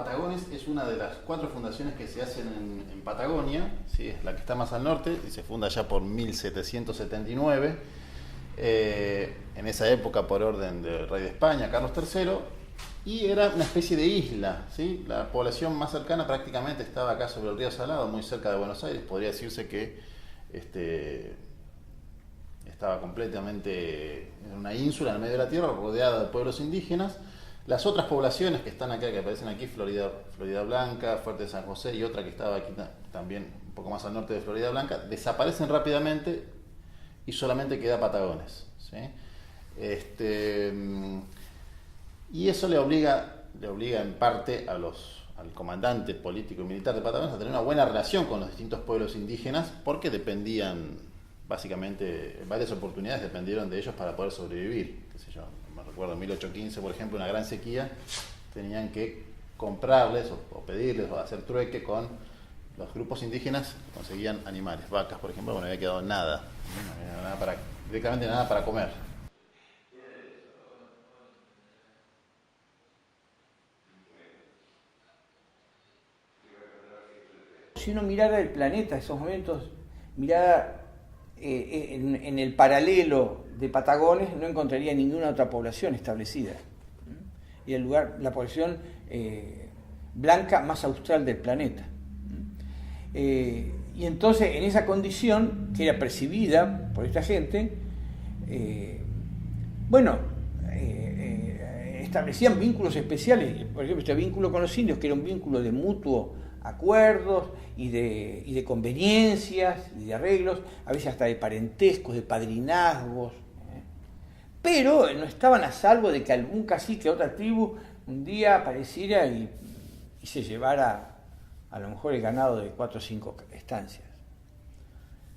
Patagones es una de las 4 fundaciones que se hacen en Patagonia, ¿sí? Es la que está más al norte y se funda ya por 1779, en esa época por orden del rey de España, Carlos III, y era una especie de isla, ¿sí? La población más cercana prácticamente estaba acá sobre el río Salado, muy cerca de Buenos Aires. Podría decirse que estaba completamente en una ínsula en el medio de la tierra, rodeada de pueblos indígenas. Las otras poblaciones que están acá, que aparecen aquí, Florida Blanca, Fuerte de San José y otra que estaba aquí también un poco más al norte de Florida Blanca, desaparecen rápidamente y solamente queda Patagones, ¿sí? Y eso le obliga en parte al comandante político y militar de Patagones a tener una buena relación con los distintos pueblos indígenas, porque dependían, básicamente, en varias oportunidades dependieron de ellos para poder sobrevivir. Qué sé yo, me recuerdo en 1815, por ejemplo, una gran sequía, tenían que comprarles o pedirles o hacer trueque con los grupos indígenas, conseguían animales, vacas, por ejemplo, no había quedado nada, no había nada directamente nada para comer. Si uno mirara el planeta en esos momentos, mirara en el paralelo de Patagones, no encontraría ninguna otra población establecida. Y el lugar, la población blanca más austral del planeta. Y entonces, en esa condición, que era percibida por esta gente, establecían vínculos especiales. Por ejemplo, este vínculo con los indios, que era un vínculo de mutuo acuerdos y de conveniencias y de arreglos, a veces hasta de parentescos, de padrinazgos, pero no estaban a salvo de que algún cacique de otra tribu un día apareciera y se llevara a lo mejor el ganado de 4 o 5 estancias.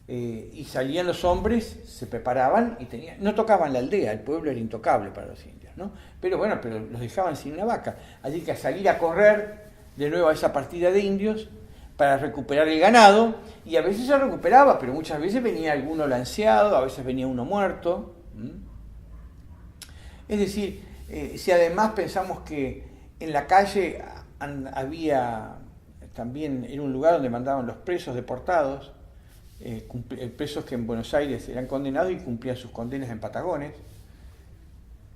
Y salían los hombres, se preparaban y no tocaban la aldea, el pueblo era intocable para los indios, ¿no? Pero los dejaban sin una vaca, así que a salir a correr de nuevo a esa partida de indios para recuperar el ganado, y a veces se recuperaba, pero muchas veces venía alguno lanceado, a veces venía uno muerto. Es decir, si además pensamos que en la calle había también, era un lugar donde mandaban los presos deportados, presos que en Buenos Aires eran condenados y cumplían sus condenas en Patagones,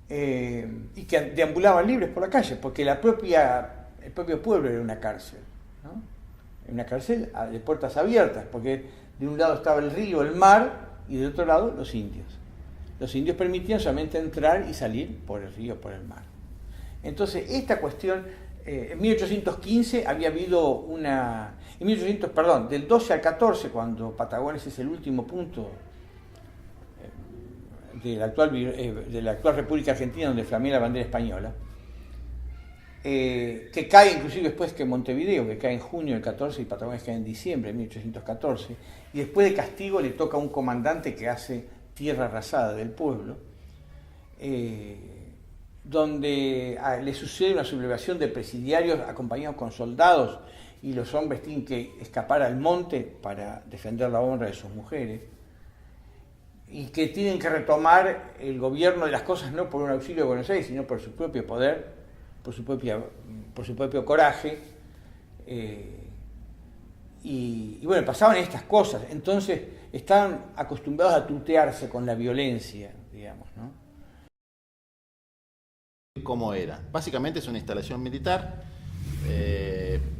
y que deambulaban libres por la calle, porque el propio pueblo era una cárcel, ¿no? Una cárcel de puertas abiertas, porque de un lado estaba el río, el mar, y del otro lado los indios. Los indios permitían solamente entrar y salir por el río, por el mar. Entonces, esta cuestión, en 1815 había habido del 12 al 14, cuando Patagones es el último punto de la actual República Argentina, donde flamea la bandera española, que cae inclusive después que Montevideo, que cae en junio del 14 y Patagones cae en diciembre de 1814, y después de castigo le toca a un comandante que hace tierra arrasada del pueblo, donde le sucede una sublevación de presidiarios acompañados con soldados, y los hombres tienen que escapar al monte para defender la honra de sus mujeres, y que tienen que retomar el gobierno de las cosas no por un auxilio de Buenos Aires, sino por su propio poder, por su propio coraje, y pasaban estas cosas. Entonces estaban acostumbrados a tutearse con la violencia, digamos, ¿no? ¿Cómo era? Básicamente es una instalación militar.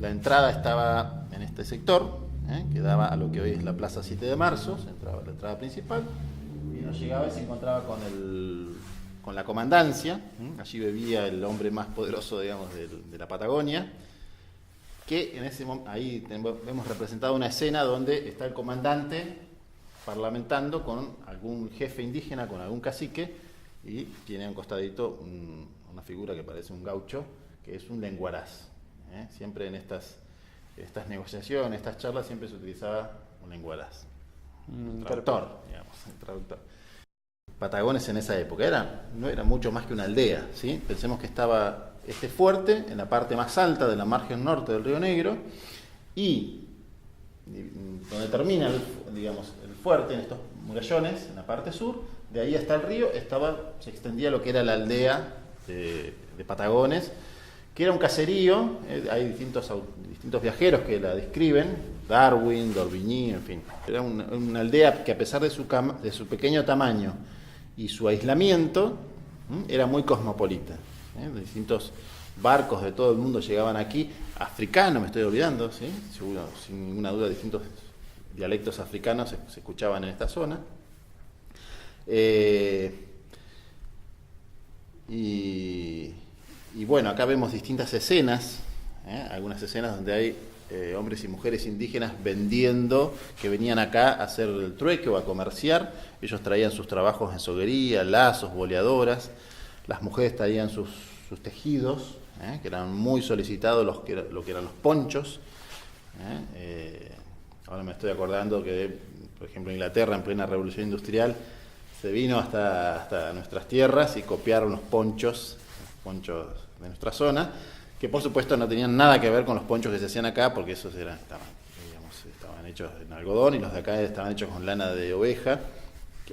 La entrada estaba en este sector, que daba a lo que hoy es la Plaza 7 de Marzo, se entraba la entrada principal, y uno llegaba y se encontraba con la comandancia. Allí vivía el hombre más poderoso, digamos, de la Patagonia, que en ese momento, ahí vemos representada una escena donde está el comandante parlamentando con algún jefe indígena, con algún cacique, y tiene a un costadito una figura que parece un gaucho, que es un lenguaraz. Siempre en estas negociaciones, estas charlas, siempre se utilizaba un lenguaraz, un traductor, digamos, un traductor. Patagones en esa época no era mucho más que una aldea, ¿sí? Pensemos que estaba este fuerte en la parte más alta de la margen norte del Río Negro, y donde termina el fuerte, en estos murallones, en la parte sur, de ahí hasta el río, se extendía lo que era la aldea de Patagones, que era un caserío. Hay distintos viajeros que la describen, Darwin, d'Orbigny, en fin. Era una aldea que, a pesar de su pequeño tamaño y su aislamiento, era muy cosmopolita. Distintos barcos de todo el mundo llegaban aquí, africanos, me estoy olvidando, ¿sí? Seguro, sin ninguna duda, distintos dialectos africanos se escuchaban en esta zona. Y bueno, acá vemos distintas escenas, algunas escenas donde hay hombres y mujeres indígenas vendiendo, que venían acá a hacer el trueque o a comerciar. Ellos traían sus trabajos en soguería, lazos, boleadoras. Las mujeres traían sus tejidos, que eran muy solicitados, lo que eran los ponchos. Ahora me estoy acordando que, por ejemplo, en Inglaterra, en plena Revolución Industrial, se vino hasta nuestras tierras y copiaron los ponchos de nuestra zona, que por supuesto no tenían nada que ver con los ponchos que se hacían acá, porque esos estaban hechos en algodón, y los de acá estaban hechos con lana de oveja,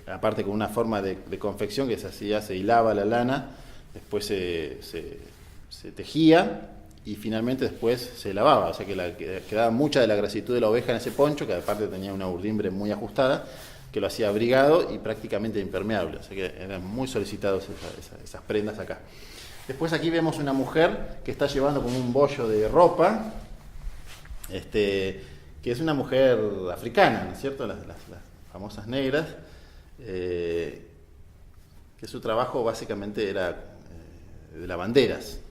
aparte con una forma de confección que se hilaba la lana, después se tejía y finalmente después se lavaba, o sea que quedaba mucha de la grasitud de la oveja en ese poncho, que aparte tenía una urdimbre muy ajustada, que lo hacía abrigado y prácticamente impermeable, o sea que eran muy solicitados esas prendas acá. Después aquí vemos una mujer que está llevando como un bollo de ropa, que es una mujer africana, ¿no es cierto? Las famosas negras, que su trabajo básicamente era de lavanderas.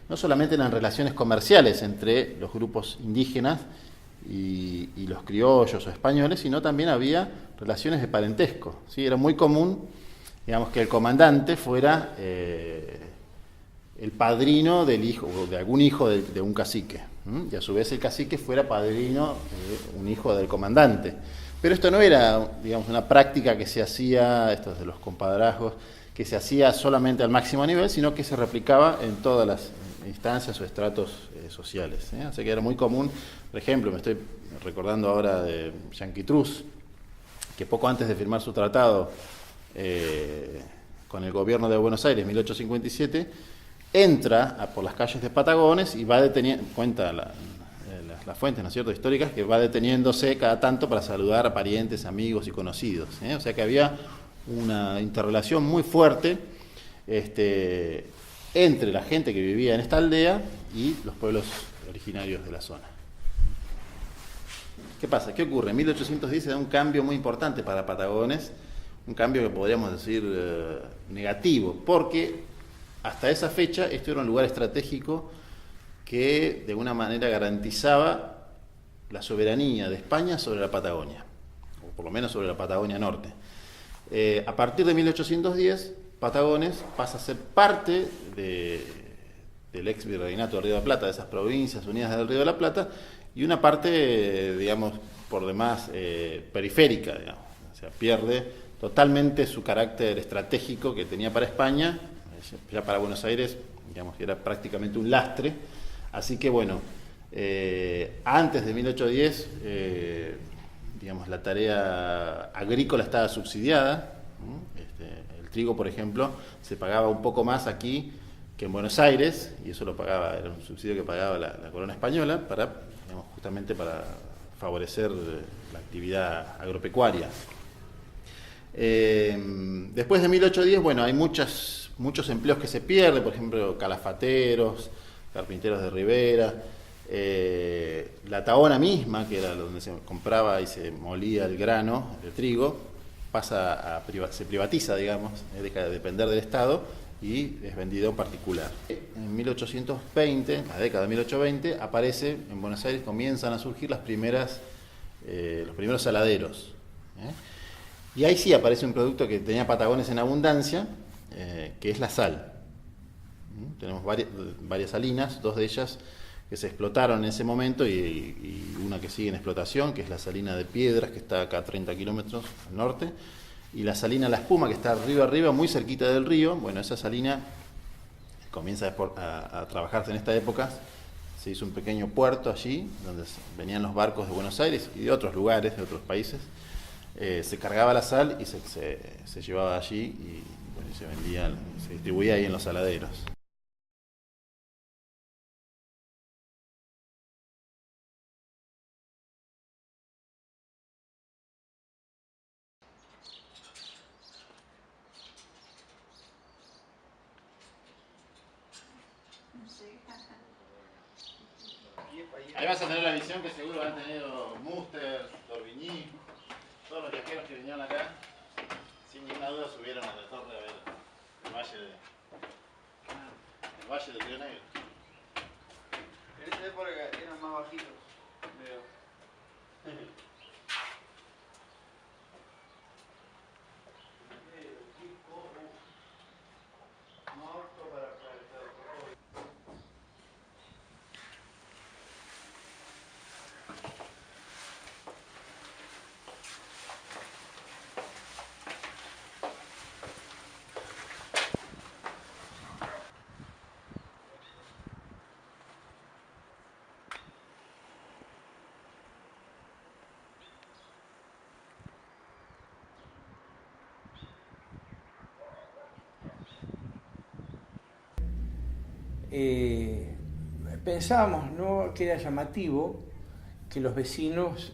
No solamente eran relaciones comerciales entre los grupos indígenas y los criollos o españoles, sino también había relaciones de parentesco, ¿sí? Era muy común, digamos, que el comandante fuera el padrino del hijo, o de algún hijo de un cacique, y a su vez el cacique fuera padrino de un hijo del comandante. Pero esto no era, digamos, una práctica que se hacía, esto es de los compadrazgos, que se hacía solamente al máximo nivel, sino que se replicaba en todas las instancias o estratos sociales. O sea que era muy común. Por ejemplo, me estoy recordando ahora de Yanquitruz, que poco antes de firmar su tratado con el gobierno de Buenos Aires, 1857, entra por las calles de Patagones y va deteniendo, cuenta las fuentes, ¿no es cierto?, históricas, que va deteniéndose cada tanto para saludar a parientes, amigos y conocidos. O sea que había una interrelación muy fuerte entre la gente que vivía en esta aldea y los pueblos originarios de la zona. ¿Qué pasa? ¿Qué ocurre? En 1810 se da un cambio muy importante para Patagones, un cambio que podríamos decir negativo, porque hasta esa fecha esto era un lugar estratégico que de alguna manera garantizaba la soberanía de España sobre la Patagonia, o por lo menos sobre la Patagonia Norte. A partir de 1810, Patagones pasa a ser parte del ex virreinato del Río de la Plata, de esas provincias unidas del Río de la Plata, y una parte, digamos, por demás periférica, digamos. O sea, pierde totalmente su carácter estratégico que tenía para España. Ya para Buenos Aires, digamos, que era prácticamente un lastre. Así que bueno, antes de 1810, digamos, la tarea agrícola estaba subsidiada. El trigo, por ejemplo, se pagaba un poco más aquí que en Buenos Aires, y eso era un subsidio que pagaba la corona española justamente para favorecer la actividad agropecuaria. Después de 1810, bueno, hay muchos empleos que se pierden, por ejemplo, calafateros, carpinteros de ribera, la tahona misma, que era donde se compraba y se molía el grano, el trigo, se privatiza, digamos, deja de depender del Estado y es vendido en particular. En 1820, la década de 1820, aparece en Buenos Aires, comienzan a surgir los primeros saladeros. Y ahí sí aparece un producto que tenía Patagones en abundancia, que es la sal. Tenemos varias salinas, dos de ellas que se explotaron en ese momento y una que sigue en explotación, que es la salina de Piedras, que está acá a 30 kilómetros al norte, y la salina La Espuma, que está arriba, muy cerquita del río. Bueno, esa salina comienza a trabajarse en esta época. Se hizo un pequeño puerto allí, donde venían los barcos de Buenos Aires y de otros lugares, de otros países. Se cargaba la sal y se llevaba allí y bueno, se distribuía ahí en los saladeros. Ahí vas a tener la visión que seguro han tenido Muster, Torbigny, todos los viajeros que vinieron acá, sin ninguna duda subieron a la torre a ver el valle del Río Negro. En esa época eran más bajitos, veo. Pensábamos, ¿no?, que era llamativo que los vecinos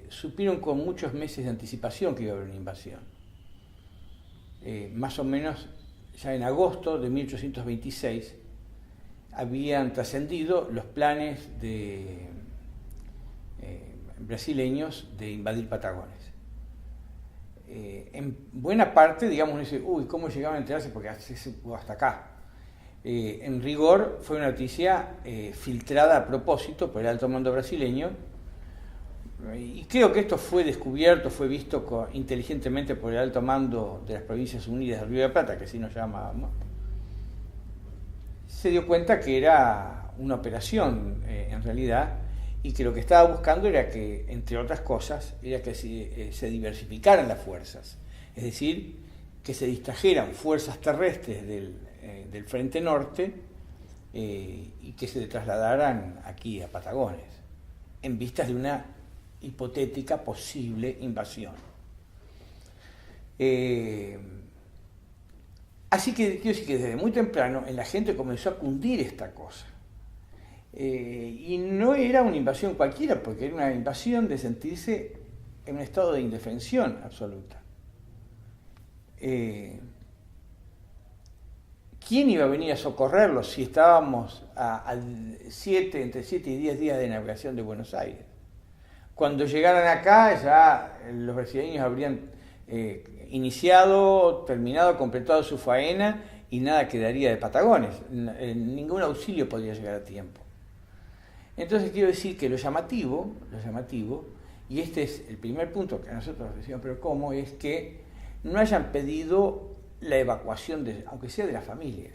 supieron con muchos meses de anticipación que iba a haber una invasión. Más o menos ya en agosto de 1826 habían trascendido los planes brasileños de invadir Patagones. En buena parte, digamos, uno dice, uy, ¿cómo llegaban a enterarse? Porque hasta acá. En rigor fue una noticia filtrada a propósito por el alto mando brasileño, y creo que esto fue descubierto, fue visto inteligentemente por el alto mando de las Provincias Unidas del Río de la Plata, que así nos llamábamos. Se dio cuenta que era una operación en realidad, y que lo que estaba buscando era que, entre otras cosas, era que se diversificaran las fuerzas, es decir, que se distrajeran fuerzas terrestres del frente norte y que se trasladaran aquí a Patagones, en vistas de una hipotética posible invasión. Así que quiero decir que desde muy temprano en la gente comenzó a cundir esta cosa. Y no era una invasión cualquiera, porque era una invasión de sentirse en un estado de indefensión absoluta. ¿Quién iba a venir a socorrerlos si estábamos entre 7 y 10 días de navegación de Buenos Aires? Cuando llegaran acá, ya los brasileños habrían terminado, completado su faena, y nada quedaría de Patagones. Ningún auxilio podría llegar a tiempo. Entonces quiero decir que lo llamativo, y este es el primer punto que nosotros decíamos, pero ¿cómo?, es que no hayan pedido la evacuación, aunque sea de las familias,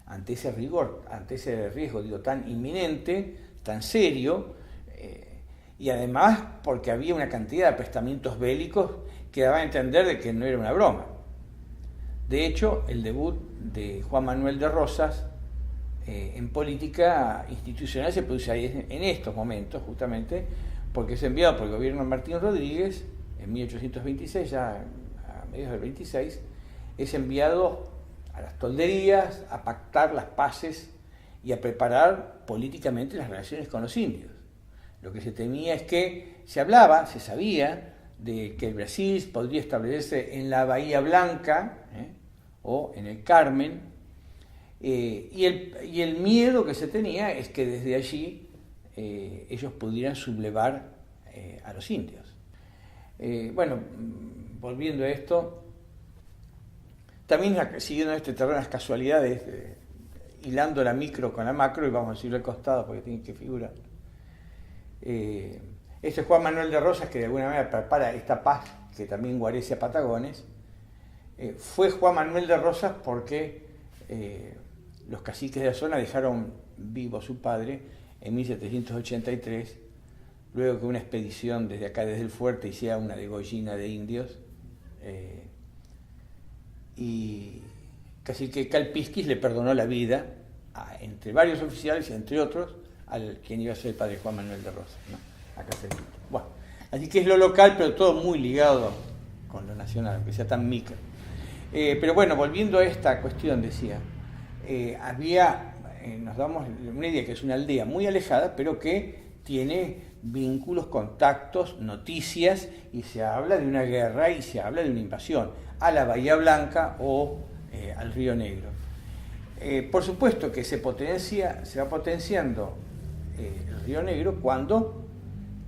ante ese rigor, ante ese riesgo, tan inminente, tan serio, y además porque había una cantidad de aprestamientos bélicos que daba a entender de que no era una broma. De hecho, el debut de Juan Manuel de Rosas en política institucional se produce ahí en estos momentos, justamente porque es enviado por el gobierno de Martín Rodríguez en 1826, ya a mediados del 26, es enviado a las tolderías a pactar las paces y a preparar políticamente las relaciones con los indios. Lo que se temía es que se sabía de que el Brasil podría establecerse en la Bahía Blanca o en el Carmen, y el miedo que se tenía es que desde allí ellos pudieran sublevar a los indios. Volviendo a esto, también siguiendo este terreno de las casualidades, hilando la micro con la macro, y vamos a decirlo al costado porque tiene que figurar. Este es Juan Manuel de Rosas, que de alguna manera prepara esta paz que también guarece a Patagones. Fue Juan Manuel de Rosas porque los caciques de la zona dejaron vivo a su padre en 1783, luego que una expedición desde acá, desde el fuerte, hiciera una degollina de indios, y cacique Calpisquis le perdonó la vida entre varios oficiales, entre otros, al quien iba a ser el padre Juan Manuel de Rosas, ¿no? Acá se dice. Bueno, así que es lo local, pero todo muy ligado con lo nacional, aunque sea tan micro. Pero bueno, volviendo a esta cuestión, decía, nos damos una idea que es una aldea muy alejada, pero que tiene vínculos, contactos, noticias, y se habla de una guerra y se habla de una invasión a la Bahía Blanca o al Río Negro. Por supuesto que se va potenciando el Río Negro cuando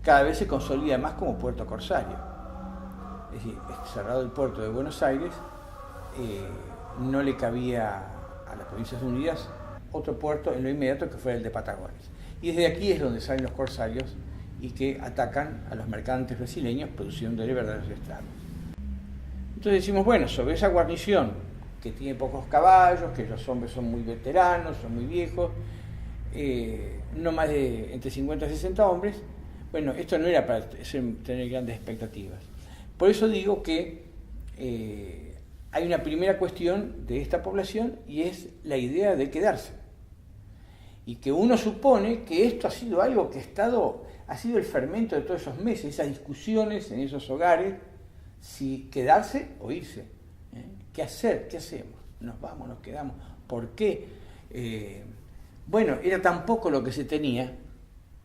cada vez se consolida más como puerto corsario. Es decir, cerrado el puerto de Buenos Aires, no le cabía a las Provincias Unidas otro puerto en lo inmediato que fuera el de Patagones. Y desde aquí es donde salen los corsarios y que atacan a los mercantes brasileños produciéndole verdaderos estragos. Entonces decimos, bueno, sobre esa guarnición que tiene pocos caballos, que los hombres son muy veteranos, son muy viejos, no más de entre 50 y 60 hombres, bueno, esto no era para tener grandes expectativas. Por eso digo que hay una primera cuestión de esta población y es la idea de quedarse. Y que uno supone que esto ha sido algo que ha sido el fermento de todos esos meses, esas discusiones en esos hogares, si quedarse o irse. ¿Qué hacer? ¿Qué hacemos? ¿Nos vamos? ¿Nos quedamos? ¿Por qué? Bueno, era tan poco lo que se tenía,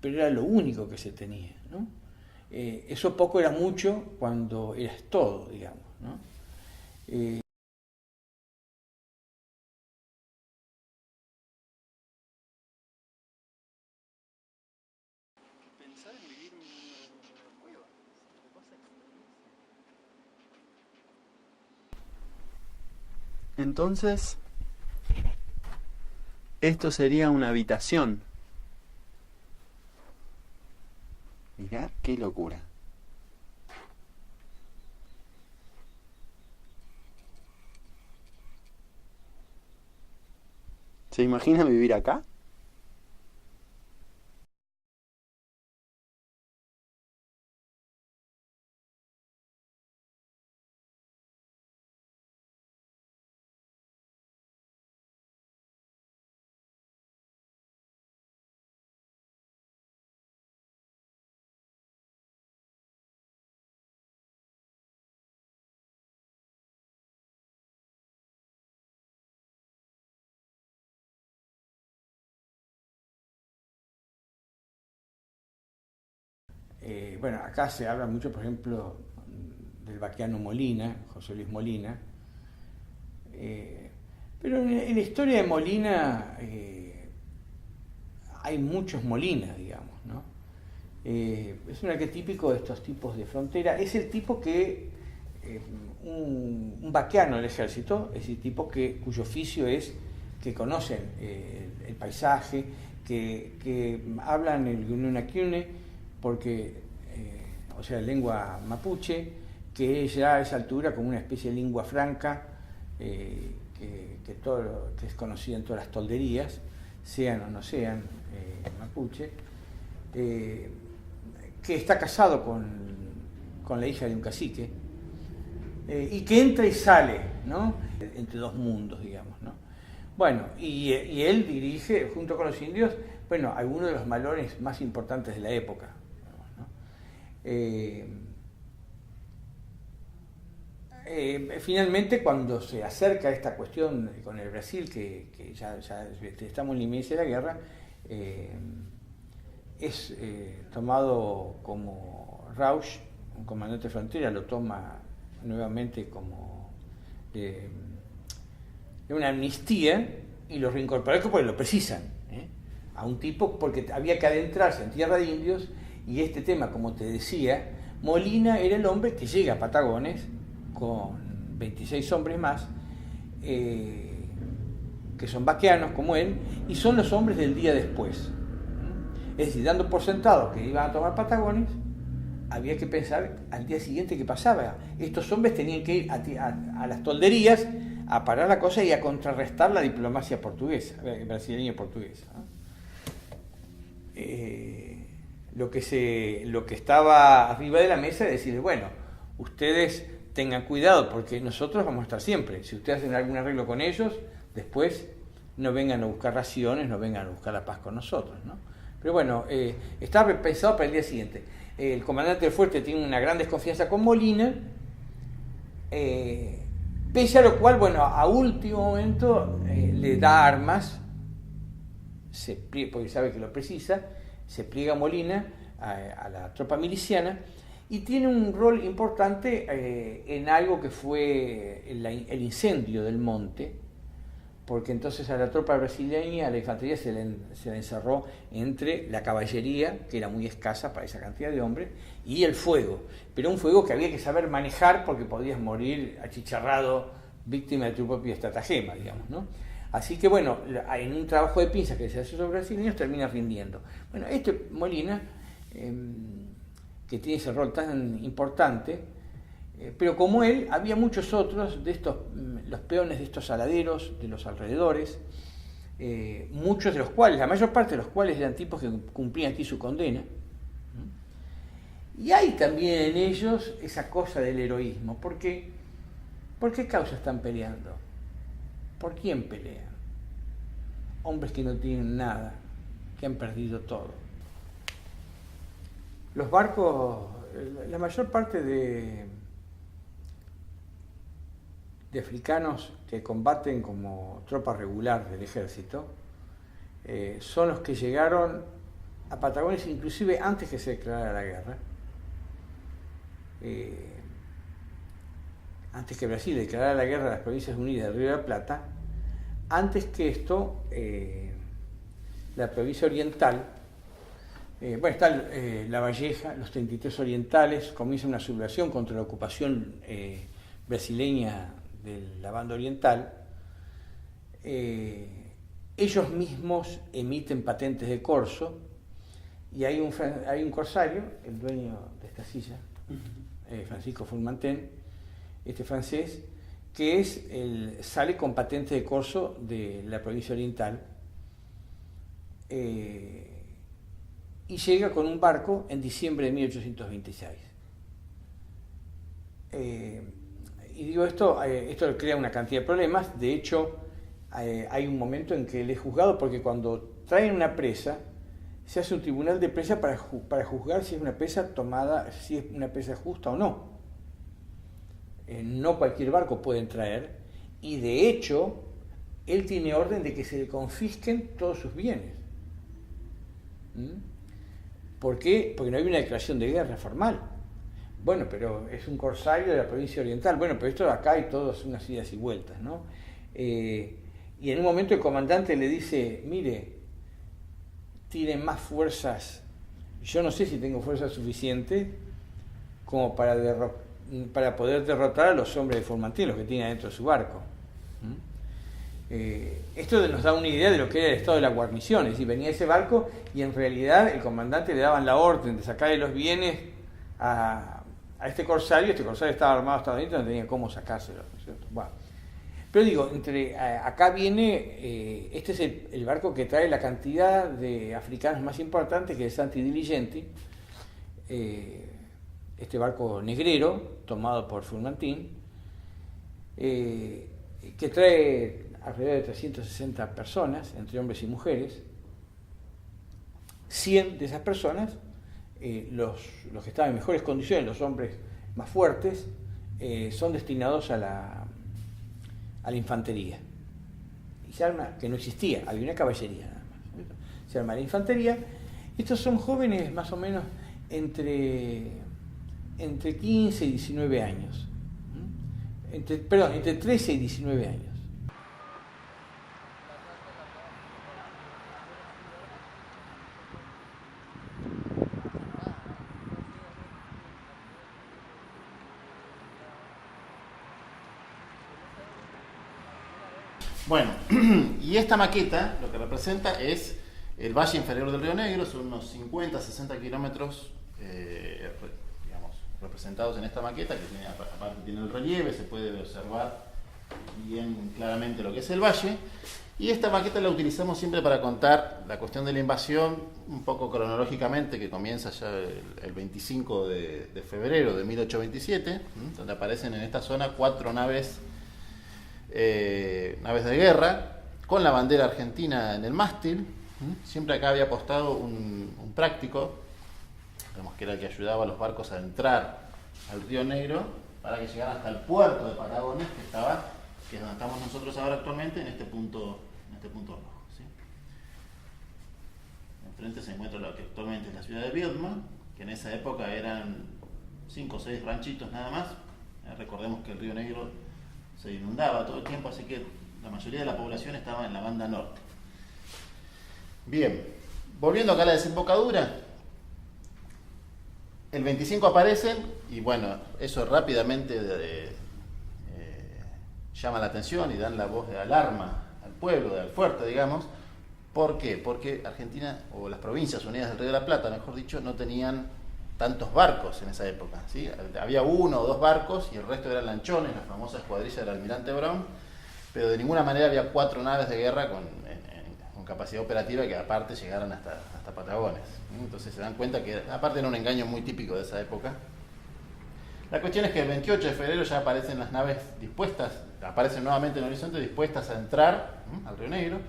pero era lo único que se tenía, ¿no? Eso poco era mucho cuando eras todo, digamos, ¿no? Pensar en vivir en una cueva. Te pasa experiencia. Entonces, esto sería una habitación. Mirá qué locura. ¿Se imagina vivir acá? Bueno, acá se habla mucho, por ejemplo, del vaquiano Molina, José Luis Molina, pero en la historia de Molina hay muchos Molinas, digamos, ¿no? Es un arquetípico de estos tipos de frontera. Es el tipo que, un vaquiano del ejército, es el tipo cuyo oficio es que conocen el paisaje, que hablan el Gununaquiune, porque, o sea, lengua mapuche, que es ya a esa altura como una especie de lengua franca, que es conocida en todas las tolderías, sean o no sean mapuche, que está casado con la hija de un cacique, y que entra y sale, ¿no? Entre dos mundos, digamos, ¿no? Bueno, y él dirige, junto con los indios, bueno, algunos de los malones más importantes de la época, ¿no? Finalmente, cuando se acerca esta cuestión con el Brasil, que ya estamos en la inmensidad de la guerra, es tomado como Rauch, un comandante de frontera, lo toma nuevamente como de una amnistía y lo reincorpora porque lo precisan, a un tipo, porque había que adentrarse en tierra de indios. Y este tema, como te decía, Molina era el hombre que llega a Patagones con 26 hombres más, que son vaquianos como él, y son los hombres del día después. Es decir, dando por sentado que iban a tomar Patagones, había que pensar al día siguiente qué pasaba. Estos hombres tenían que ir a las tolderías a parar la cosa y a contrarrestar la diplomacia portuguesa, brasileña y portuguesa, ¿no? Lo que estaba arriba de la mesa es decir, bueno, ustedes tengan cuidado porque nosotros vamos a estar siempre. Si ustedes hacen algún arreglo con ellos, después no vengan a buscar raciones, no vengan a buscar la paz con nosotros, ¿no? Pero bueno, estaba pensado para el día siguiente. El comandante del fuerte tiene una gran desconfianza con Molina, pese a lo cual, bueno, a último momento le da armas, porque sabe que lo precisa, se pliega Molina a la tropa miliciana y tiene un rol importante en algo que fue el incendio del monte, porque entonces a la tropa brasileña, a la infantería se le encerró entre la caballería, que era muy escasa para esa cantidad de hombres, y el fuego, pero un fuego que había que saber manejar porque podías morir achicharrado, víctima de tu propio estratagema, digamos, ¿no? Así que bueno, en un trabajo de pinzas que se hace sobre brasileños termina rindiendo. Bueno, Molina, que tiene ese rol tan importante, pero como él, había muchos otros de estos, los peones de estos saladeros, de los alrededores, muchos de los cuales, la mayor parte de los cuales eran tipos que cumplían aquí su condena. Y hay también en ellos esa cosa del heroísmo. ¿Por qué? ¿Por qué causa están peleando? ¿Por quién pelean? Hombres que no tienen nada, que han perdido todo. Los barcos, la mayor parte de africanos que combaten como tropa regular del ejército son los que llegaron a Patagonia inclusive antes que se declarara la guerra, antes que Brasil declarara la guerra a las Provincias Unidas del Río de la Plata. Antes que esto, la provincia oriental, bueno, está La Valleja, los 33 orientales, comienza una sublevación contra la ocupación brasileña de la banda oriental. Ellos mismos emiten patentes de corso y hay un corsario, el dueño de esta silla, Francisco Fourmantin, este francés, que sale con patente de corso de la provincia oriental y llega con un barco en diciembre de 1826. Y digo esto crea una cantidad de problemas. De hecho, hay un momento en que él es juzgado porque cuando traen una presa, se hace un tribunal de presa para juzgar si es una presa tomada, si es una presa justa o no. No cualquier barco pueden traer, y de hecho, él tiene orden de que se le confisquen todos sus bienes. ¿Por qué? Porque no hay una declaración de guerra formal. Bueno, pero es un corsario de la provincia oriental. Bueno, pero esto acá hay todas unas idas y vueltas, ¿no? Y en un momento el comandante le dice, mire, tiene más fuerzas, yo no sé si tengo fuerza suficiente como para poder derrotar a los hombres de Fourmantin, los que tiene adentro de su barco. Esto nos da una idea de lo que era el estado de la guarnición. Es decir, venía ese barco y en realidad el comandante le daban la orden de sacarle los bienes a este corsario estaba armado hasta adentro, no tenía cómo sacárselo, ¿no es cierto? Bueno, pero digo, acá viene, este es el barco que trae la cantidad de africanos más importante, que es Santi Diligenti, este barco negrero, tomado por Fourmantin, que trae alrededor de 360 personas, entre hombres y mujeres. 100 de esas personas, los que estaban en mejores condiciones, los hombres más fuertes, son destinados a la infantería. Y se arma, que no existía, había una caballería nada más. Se arma la infantería. Estos son jóvenes más o menos entre 15 y 19 años. Entre 13 y 19 años. Bueno, y esta maqueta lo que representa es el valle inferior del Río Negro, son unos 50, 60 kilómetros, digamos, representados en esta maqueta, que aparte tiene el relieve, se puede observar bien claramente lo que es el valle. Y esta maqueta la utilizamos siempre para contar la cuestión de la invasión, un poco cronológicamente, que comienza ya el 25 de febrero de 1827, donde aparecen en esta zona 4 naves de guerra, con la bandera argentina en el mástil. Siempre acá había apostado un práctico, digamos, que era el que ayudaba a los barcos a entrar al Río Negro para que llegaran hasta el puerto de Patagones, que es donde estamos nosotros ahora actualmente, en este punto rojo, ¿sí? Enfrente se encuentra lo que actualmente es la ciudad de Viedma, que en esa época eran 5 o 6 ranchitos nada más. Recordemos que el Río Negro se inundaba todo el tiempo, así que La mayoría de la población estaba en la banda norte. Bien, volviendo acá a la desembocadura, el 25 aparecen y bueno, eso rápidamente llama la atención y dan la voz de alarma al pueblo, al fuerte, digamos. ¿Por qué? Porque Argentina, o las provincias unidas del Río de la Plata, mejor dicho, no tenían tantos barcos en esa época, ¿sí? Había 1 o 2 barcos y el resto eran lanchones, la famosa escuadrilla del almirante Brown, pero de ninguna manera había 4 naves de guerra con capacidad operativa que aparte llegaran hasta Patagones. Entonces se dan cuenta que aparte era un engaño muy típico de esa época. La cuestión es que el 28 de febrero ya aparecen las naves dispuestas, aparecen nuevamente en el horizonte dispuestas a entrar al Río Negro.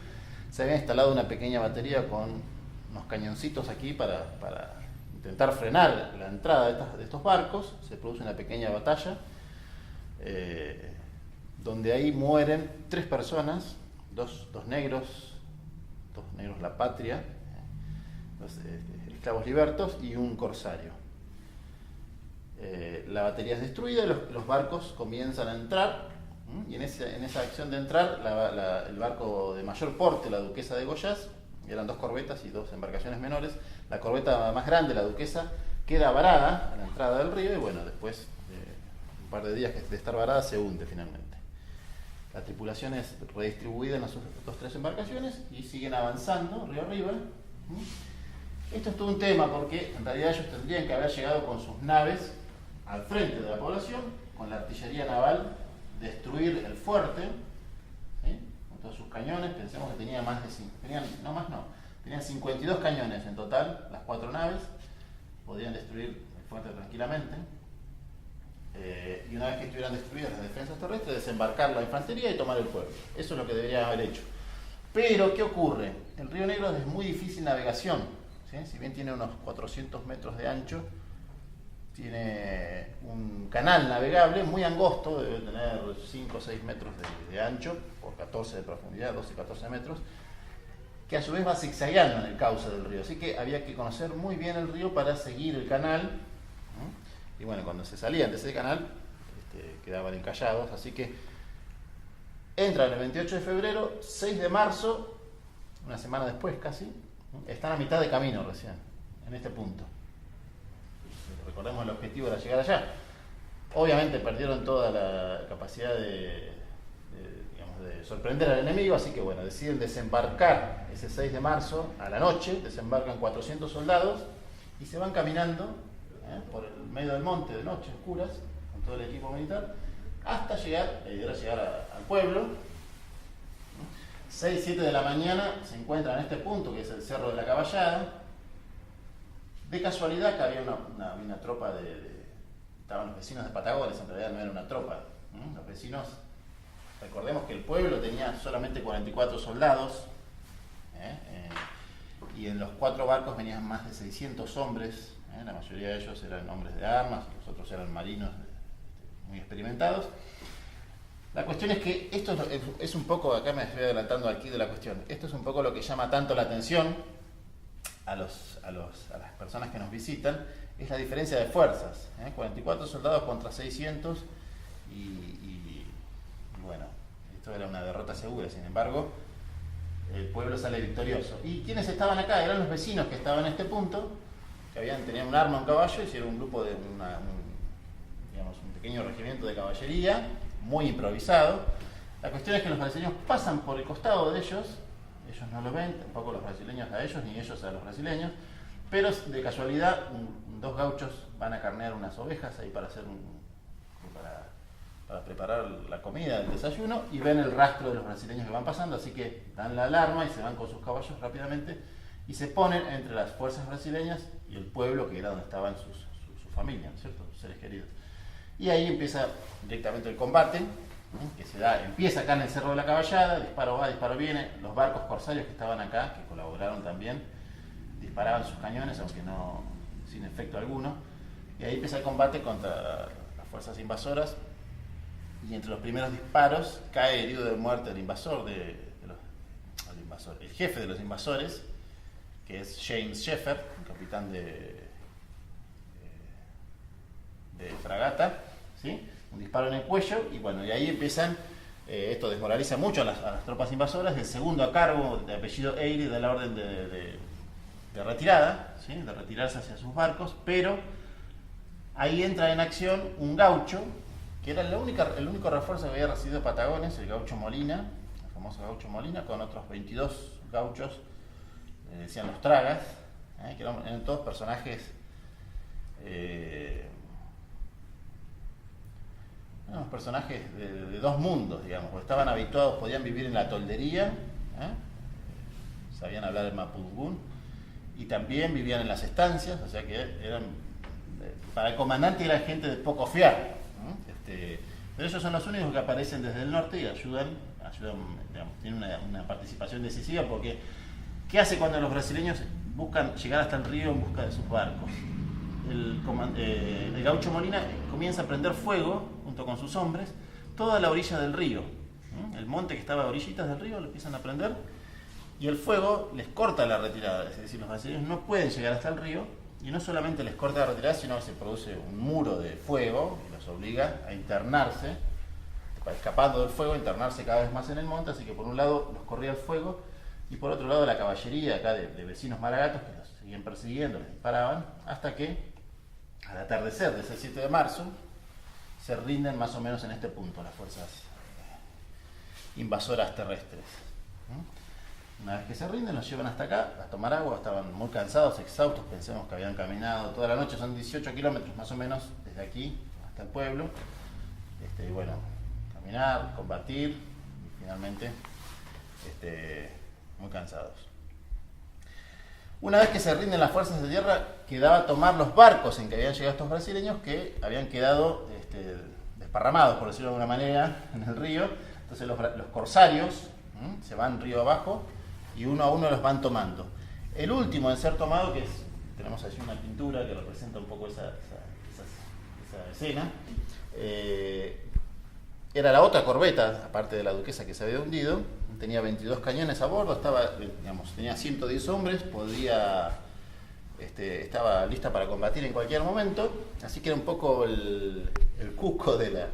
Se había instalado una pequeña batería con unos cañoncitos aquí para intentar frenar la entrada de estos barcos. Se produce una pequeña batalla donde ahí mueren 3 personas, dos negros La Patria, los esclavos libertos y un corsario. La batería es destruida y los barcos comienzan a entrar, y en esa acción de entrar el barco de mayor porte, la Duquesa de Goyas, eran 2 corbetas y 2 embarcaciones menores. La corbeta más grande, la Duquesa, queda varada a la entrada del río y bueno, después de un par de días de estar varada se hunde finalmente. La tripulación es redistribuida en las otras 3 embarcaciones y siguen avanzando río arriba. Esto es todo un tema porque en realidad ellos tendrían que haber llegado con sus naves al frente de la población, con la artillería naval, destruir el fuerte, ¿sí? Con todos sus cañones. Pensemos que tenía tenían 52 cañones en total, las 4 naves, podían destruir el fuerte tranquilamente. Y una vez que estuvieran destruidas las defensas terrestres, desembarcar la infantería y tomar el pueblo. Eso es lo que deberían haber hecho. Pero, ¿qué ocurre? El Río Negro es muy difícil navegación, ¿sí? Si bien tiene unos 400 metros de ancho, tiene un canal navegable muy angosto, debe tener 5 o 6 metros de ancho, por 14 de profundidad, 12 y 14 metros, que a su vez va zigzagueando en el cauce del río. Así que había que conocer muy bien el río para seguir el canal. Y bueno, cuando se salían de ese canal, quedaban encallados. Así que entran el 28 de febrero, 6 de marzo, una semana después casi, están a mitad de camino recién, en este punto. Recordemos el objetivo era llegar allá. Obviamente perdieron toda la capacidad de sorprender al enemigo, así que bueno, deciden desembarcar ese 6 de marzo a la noche, desembarcan 400 soldados y se van caminando por el medio del monte de noche, oscuras, con todo el equipo militar, hasta llegar, la idea era llegar al pueblo. 6, 7 de la mañana se encuentran en este punto, que es el Cerro de la Caballada. De casualidad que había una tropa estaban los vecinos de Patagones, en realidad no era una tropa. Los vecinos, recordemos que el pueblo tenía solamente 44 soldados, y en los 4 barcos venían más de 600 hombres. La mayoría de ellos eran hombres de armas, los otros eran marinos muy experimentados. La cuestión es que esto es un poco, acá me estoy adelantando aquí de la cuestión, esto es un poco lo que llama tanto la atención a las personas que nos visitan, es la diferencia de fuerzas. 44 soldados contra 600 y bueno, esto era una derrota segura. Sin embargo, el pueblo sale victorioso. ¿Y quiénes estaban acá? Eran los vecinos que estaban en este punto, que tenían un arma, un caballo, hicieron un grupo de un pequeño regimiento de caballería, muy improvisado. La cuestión es que los brasileños pasan por el costado de ellos no lo ven, tampoco los brasileños a ellos, ni ellos a los brasileños, pero de casualidad 2 gauchos van a carnear unas ovejas ahí para preparar la comida, el desayuno, y ven el rastro de los brasileños que van pasando, así que dan la alarma y se van con sus caballos rápidamente y se ponen entre las fuerzas brasileñas y el pueblo, que era donde estaban su familia, ¿no es cierto?, sus seres queridos. Y ahí empieza directamente el combate, que empieza acá en el Cerro de la Caballada, disparo va, disparo viene. Los barcos corsarios que estaban acá, que colaboraron también, disparaban sus cañones, aunque no sin efecto alguno. Y ahí empieza el combate contra las fuerzas invasoras. Y entre los primeros disparos cae herido de muerte el invasor, el jefe de los invasores, que es James Sheffer, un capitán de fragata, ¿sí? Un disparo en el cuello, y bueno, y ahí empiezan Esto desmoraliza mucho a las tropas invasoras. El segundo a cargo, de apellido Eyre, da la orden de retirada, ¿sí? De retirarse hacia sus barcos, pero ahí entra en acción un gaucho, que era el único refuerzo que había recibido Patagones, el gaucho Molina, el famoso gaucho Molina, con otros 22 gauchos, decían los tragas, que eran todos personajes unos personajes de dos mundos, digamos, porque estaban habituados, podían vivir en la toldería, sabían hablar el mapudungún, y también vivían en las estancias, o sea que eran, para el comandante era gente de poco fiar, pero ellos son los únicos que aparecen desde el norte y ayudan, digamos, tienen una participación decisiva, porque ¿qué hace cuando los brasileños buscan llegar hasta el río en busca de sus barcos? El gaucho Molina comienza a prender fuego junto con sus hombres toda la orilla del río, el monte que estaba a orillitas del río lo empiezan a prender y el fuego les corta la retirada, es decir, los brasileños no pueden llegar hasta el río y no solamente les corta la retirada, sino que se produce un muro de fuego y los obliga a internarse, escapando del fuego, internarse cada vez más en el monte, así que por un lado los corría el fuego y por otro lado la caballería acá de vecinos maragatos que los seguían persiguiendo, les disparaban, hasta que al atardecer de ese 7 de marzo se rinden más o menos en este punto las fuerzas invasoras terrestres. Una vez que se rinden, los llevan hasta acá a tomar agua, estaban muy cansados, exhaustos, pensemos que habían caminado toda la noche, son 18 kilómetros más o menos desde aquí hasta el pueblo, y bueno, caminar, combatir y finalmente muy cansados. Una vez que se rinden las fuerzas de tierra, quedaba tomar los barcos en que habían llegado estos brasileños que habían quedado desparramados, por decirlo de alguna manera, en el río. Entonces los corsarios se van río abajo y uno a uno los van tomando. El último en ser tomado, tenemos allí una pintura que representa un poco esa escena, era la otra corbeta, aparte de la Duquesa que se había hundido, tenía 22 cañones a bordo, tenía 110 hombres, estaba lista para combatir en cualquier momento, así que era un poco el cuco de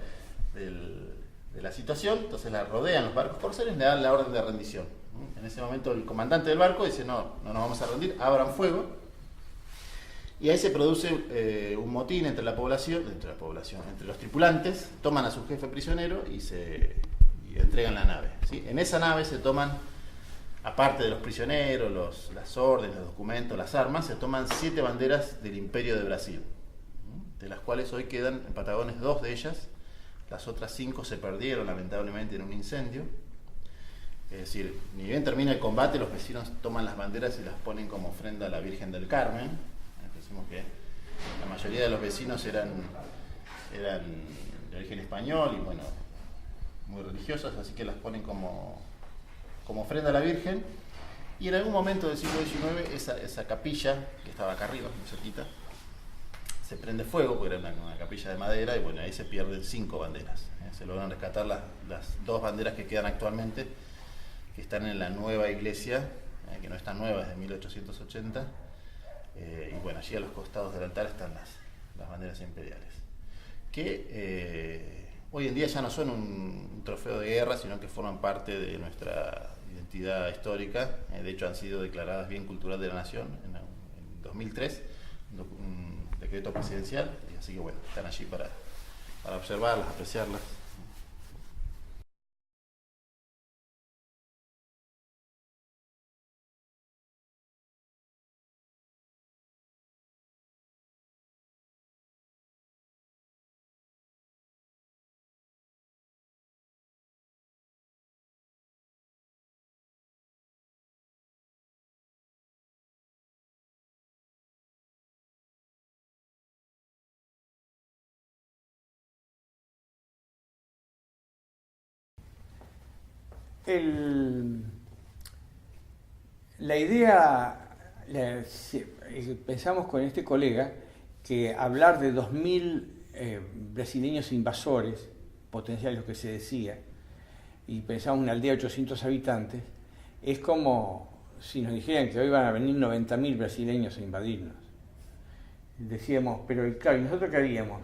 la situación. Entonces la rodean los barcos corsarios y le dan la orden de rendición. En ese momento el comandante del barco dice: no nos vamos a rendir, abran fuego. Y ahí se produce un motín entre los tripulantes, toman a su jefe prisionero y entregan la nave, ¿sí? En esa nave se toman, aparte de los prisioneros, las órdenes, los documentos, las armas, se toman 7 banderas del Imperio de Brasil, de las cuales hoy quedan en Patagones 2 de ellas. Las otras 5 se perdieron lamentablemente en un incendio. Es decir, ni bien termina el combate, los vecinos toman las banderas y las ponen como ofrenda a la Virgen del Carmen. Decimos que la mayoría de los vecinos eran de origen español y bueno, muy religiosos, así que las ponen como ofrenda a la Virgen. Y en algún momento del siglo XIX esa capilla, que estaba acá arriba, muy cerquita, se prende fuego, porque era una capilla de madera, y bueno, ahí se pierden 5 banderas. Se logran rescatar las 2 banderas que quedan actualmente, que están en la nueva iglesia, que no es tan nueva, es de 1880, y bueno, allí a los costados del altar están las banderas imperiales, que hoy en día ya no son un trofeo de guerra, sino que forman parte de nuestra identidad histórica. De hecho han sido declaradas bien cultural de la nación en 2003, un decreto presidencial, y así que bueno, están allí para observarlas, apreciarlas. La idea, pensamos con este colega que hablar de 2.000 brasileños invasores, potenciales lo que se decía, y pensamos en una aldea de 800 habitantes, es como si nos dijeran que hoy van a venir 90.000 brasileños a invadirnos. Decíamos, pero claro, ¿y nosotros qué haríamos?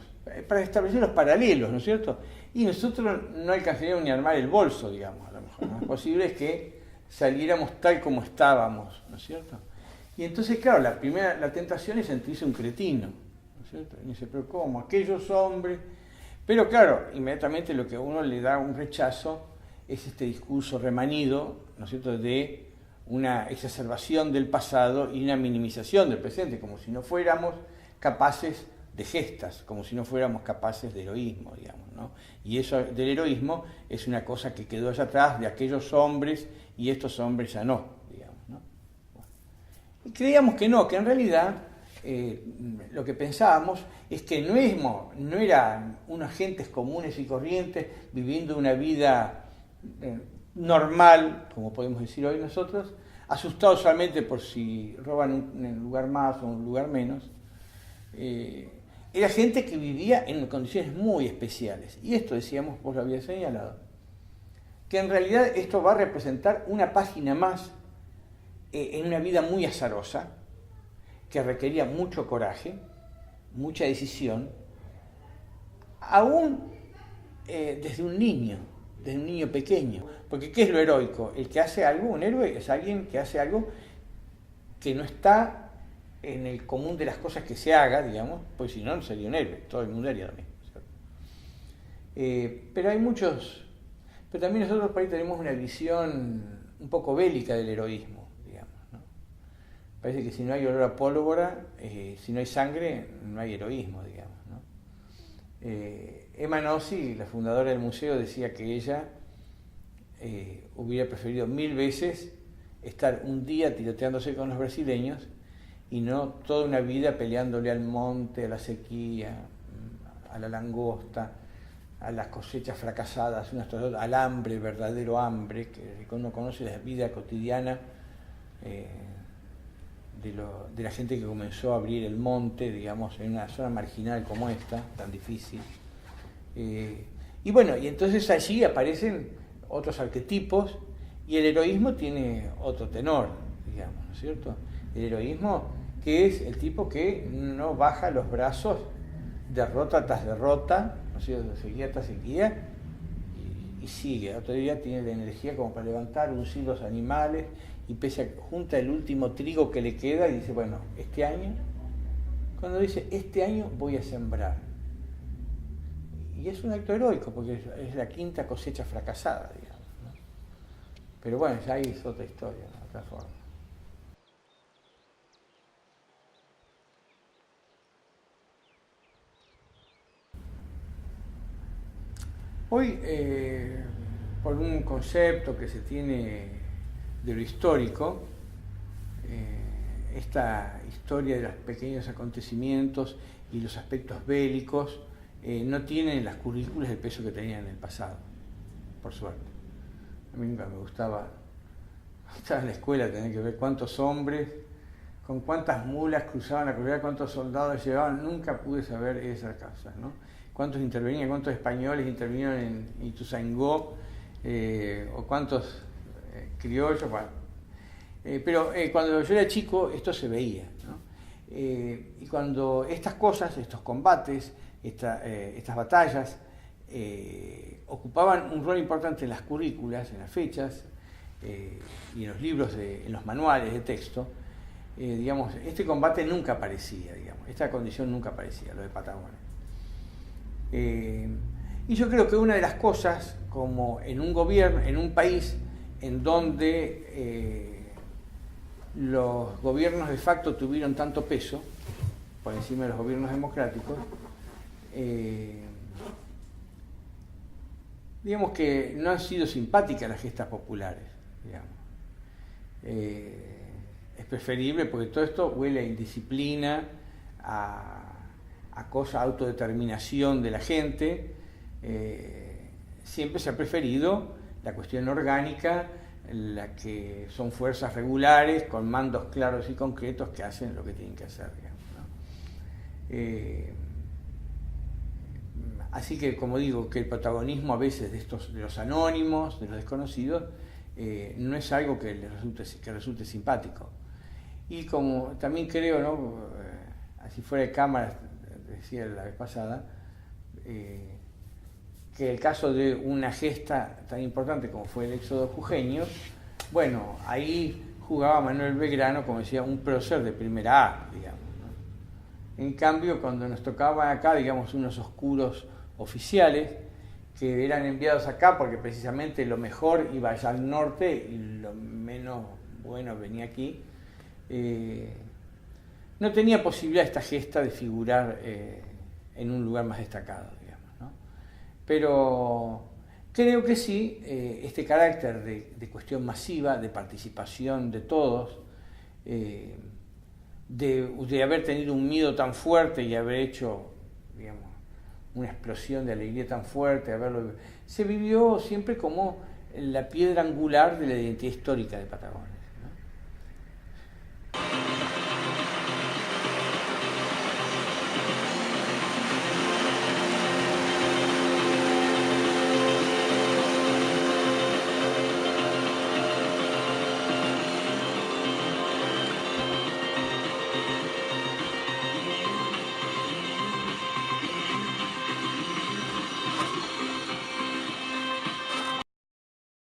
Para establecer los paralelos, ¿no es cierto? Y nosotros no alcanzaríamos ni a armar el bolso, digamos, a lo mejor. Lo más posible es que saliéramos tal como estábamos, ¿no es cierto? Y entonces, claro, la tentación es sentirse un cretino, ¿no es cierto? Y dice, pero ¿cómo? Aquellos hombres... Pero claro, inmediatamente lo que a uno le da un rechazo es este discurso remanido, ¿no es cierto?, de una exacerbación del pasado y una minimización del presente, como si no fuéramos capaces de gestas, como si no fuéramos capaces de heroísmo, digamos, ¿no? Y eso del heroísmo es una cosa que quedó allá atrás de aquellos hombres y estos hombres ya no, digamos, ¿no? Bueno. Y creíamos que no, que en realidad lo que pensábamos es que no eran unos gentes comunes y corrientes viviendo una vida normal, como podemos decir hoy nosotros, asustados solamente por si roban un lugar más o un lugar menos. Era gente que vivía en condiciones muy especiales. Y esto, decíamos, vos lo habías señalado, que en realidad esto va a representar una página más en una vida muy azarosa, que requería mucho coraje, mucha decisión, aún desde un niño pequeño. Porque ¿qué es lo heroico? El que hace algo, un héroe es alguien que hace algo que no está en el común de las cosas que se haga, digamos, pues si no, no sería un héroe, todo el mundo haría lo mismo. Pero hay muchos, pero también nosotros por ahí tenemos una visión un poco bélica del heroísmo, digamos, ¿no? Parece que si no hay olor a pólvora, si no hay sangre, no hay heroísmo, digamos, ¿no? Emma Nossi, la fundadora del museo, decía que ella hubiera preferido 1000 veces estar un día tiroteándose con los brasileños y no toda una vida peleándole al monte, a la sequía, a la langosta, a las cosechas fracasadas, al hambre, verdadero hambre, que uno conoce la vida cotidiana de la gente que comenzó a abrir el monte, digamos, en una zona marginal como esta, tan difícil. Y bueno, y entonces allí aparecen otros arquetipos y el heroísmo tiene otro tenor, digamos, ¿no es cierto? El heroísmo que es el tipo que no baja los brazos, derrota tras derrota, ¿no es cierto?, sequía tras sequía, y sigue. Otro día tiene la energía como para levantar, uncir los animales, y pese a que junta el último trigo que le queda y dice, bueno, este año, cuando dice, este año voy a sembrar. Y es un acto heroico, porque es la quinta cosecha fracasada, digamos, ¿no? Pero bueno, ya ahí es otra historia, ¿no?, otra forma. Hoy, por un concepto que se tiene de lo histórico, esta historia de los pequeños acontecimientos y los aspectos bélicos no tienen en las currículas el peso que tenían en el pasado, por suerte. A mí nunca me gustaba, estaba en la escuela, tener que ver cuántos hombres, con cuántas mulas cruzaban la cordillera, cuántos soldados llevaban, nunca pude saber esas cosas, ¿no? Cuántos intervenían, cuántos españoles intervinieron en Ituzaingó, o cuántos criollos, bueno. Pero cuando yo era chico esto se veía, ¿no? Y cuando estas cosas, estos combates, estas batallas ocupaban un rol importante en las currículas, en las fechas y en los libros, en los manuales de texto, digamos, este combate nunca aparecía, digamos, esta condición nunca aparecía, lo de Patagonia. Y yo creo que una de las cosas, como en un gobierno, en un país en donde los gobiernos de facto tuvieron tanto peso, por encima de los gobiernos democráticos, digamos que no han sido simpáticas las gestas populares, digamos. Es preferible, porque todo esto huele a indisciplina, a cosa, autodeterminación de la gente. Siempre se ha preferido la cuestión orgánica, la que son fuerzas regulares con mandos claros y concretos que hacen lo que tienen que hacer, digamos, ¿no? Así que, como digo, que el protagonismo a veces de los anónimos, de los desconocidos, no es algo que resulte simpático. Y como también creo, ¿no?, así fuera de cámara, decía la vez pasada, que que el caso de una gesta tan importante como fue el éxodo jujeño, bueno, ahí jugaba Manuel Belgrano, como decía, un prócer de primera A, digamos, ¿no? En cambio, cuando nos tocaba acá, digamos, unos oscuros oficiales, que eran enviados acá porque precisamente lo mejor iba allá al norte y lo menos bueno venía aquí, no tenía posibilidad esta gesta de figurar en un lugar más destacado, digamos, ¿no? Pero creo que sí, este carácter de cuestión masiva, de participación de todos, de haber tenido un miedo tan fuerte y haber hecho, digamos, una explosión de alegría tan fuerte, se vivió siempre como la piedra angular de la identidad histórica de Patagonia.